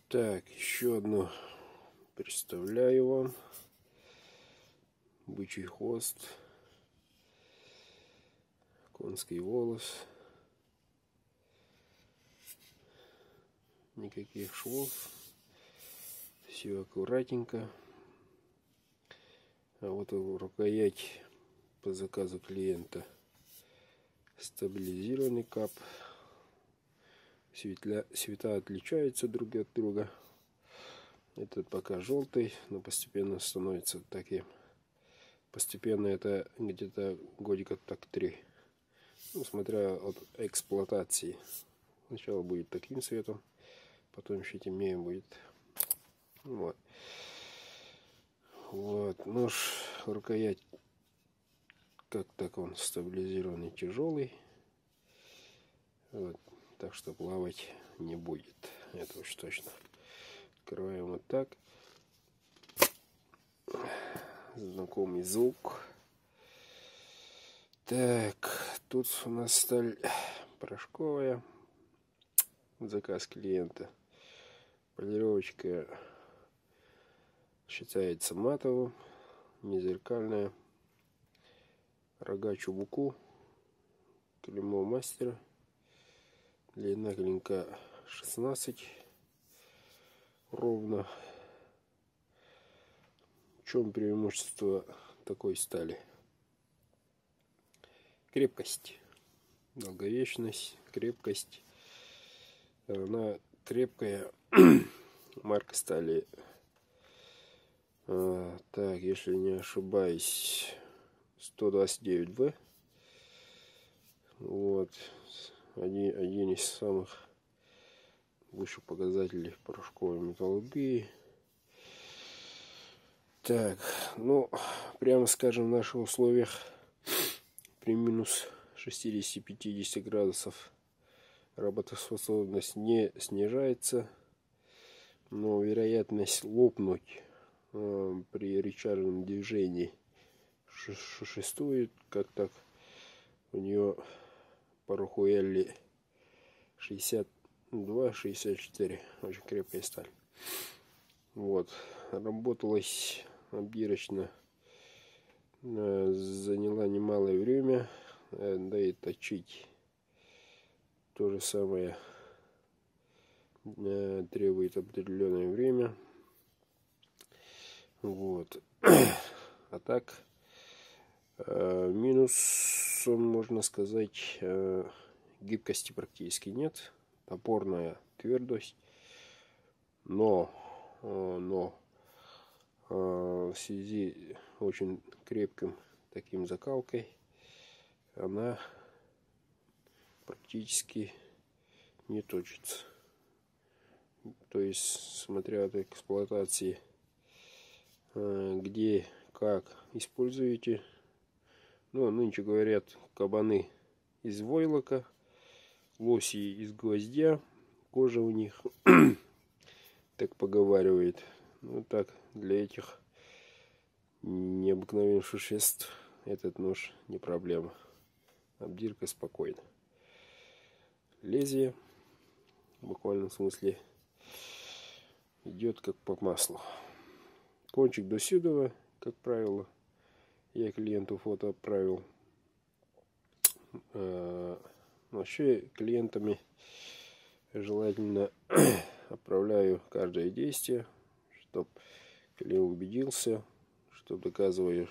Так, еще одну представляю вам. Бычий хвост, конский волос, никаких швов, все аккуратненько. А вот рукоять по заказу клиента стабилизированный кап. Цвета отличаются друг от друга. Этот пока желтый, но постепенно становится таким. Постепенно это где-то годика так 3. Ну, смотря от эксплуатации. Сначала будет таким цветом, потом еще темнее будет. Вот. Вот. Нож, рукоять, как так он стабилизированный, тяжелый. Вот. Так что плавать не будет. Это уж точно. Открываем вот так. Знакомый звук. Так, тут у нас сталь порошковая. Заказ клиента. Полировочка считается матовым, не зеркальная. Рога чубуку. Клеймо мастера. Длина клинка 16. Ровно. В чем преимущество такой стали? Крепкость, долговечность, крепкость. Она крепкая. Марка стали, так, если не ошибаюсь, 129В. Вот. Один из самых высших показателей порошковой металлургии. Так, ну, прямо скажем, в наших условиях при минус 60-50 градусов работоспособность не снижается, но вероятность лопнуть при рычажном движении существует. Как так? У нее пороху Элли 62-64. Очень крепкая сталь. Вот. Работалась обдирочно. Заняла немалое время. Да и точить то же самое требует определенное время. Вот. А так, минусом, можно сказать, гибкости практически нет. Топорная твердость. Но в связи с очень крепким таким закалкой она практически не точится. То есть, смотря от эксплуатации, где, как используете. Ну, нынче говорят, кабаны из войлока, лоси из гвоздя, кожа у них, так поговаривает. Ну так, для этих необыкновенных существ этот нож не проблема. Обдирка спокойно. Лезвие в буквальном смысле идет как по маслу. Кончик до сюда, как правило. Я клиенту фото отправил. Вообще клиентами желательно отправляю каждое действие, чтобы клиент убедился, что доказываю,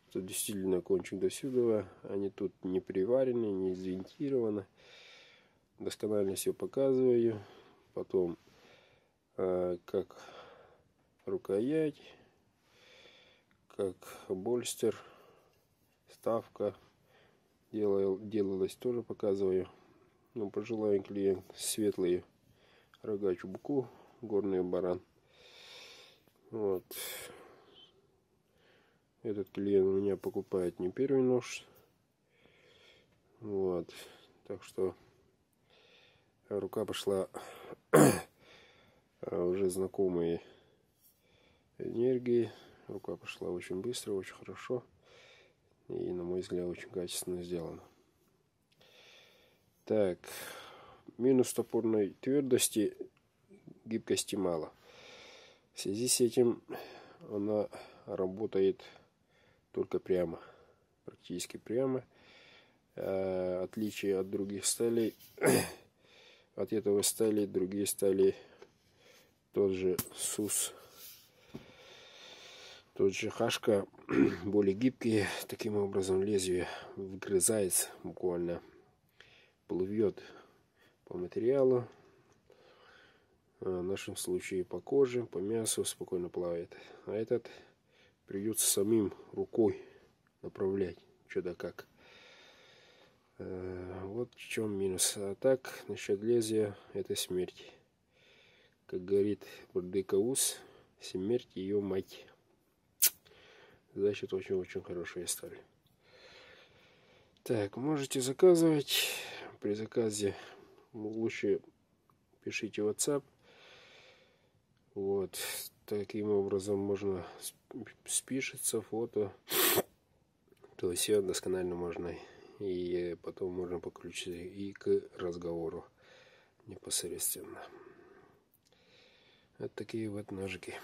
что действительно кончик до сюда, они тут не приварены, не завинтированы. Досконально все показываю. Потом как рукоять, как больстер, ставка делалась, тоже показываю. Ну, пожелаю клиент светлые рога чубуку, горный баран. Вот. Этот клиент у меня покупает не первый нож. Вот. Так что рука пошла уже знакомые энергии. Рука пошла очень быстро, очень хорошо. И, на мой взгляд, очень качественно сделано. Так. Минус топорной твердости, гибкости мало. В связи с этим она работает только прямо, практически прямо. Отличие от других сталей, от этого стали другие стали, тот же СУС, тот же Хашка, более гибкие. Таким образом лезвие вгрызается, буквально плывет по материалу. В нашем случае по коже, по мясу спокойно плавает. А этот придется самим рукой направлять, что да как. Вот в чем минус. А так, насчет лезвия, это смерть. Как говорит Бардыкаус, смерть ее мать. Значит, очень-очень хорошая сталь. Так, можете заказывать. При заказе лучше пишите в WhatsApp. Вот. Таким образом можно спишется фото. То есть все досконально можно. И потом можно подключиться и к разговору непосредственно. Вот такие вот ножики.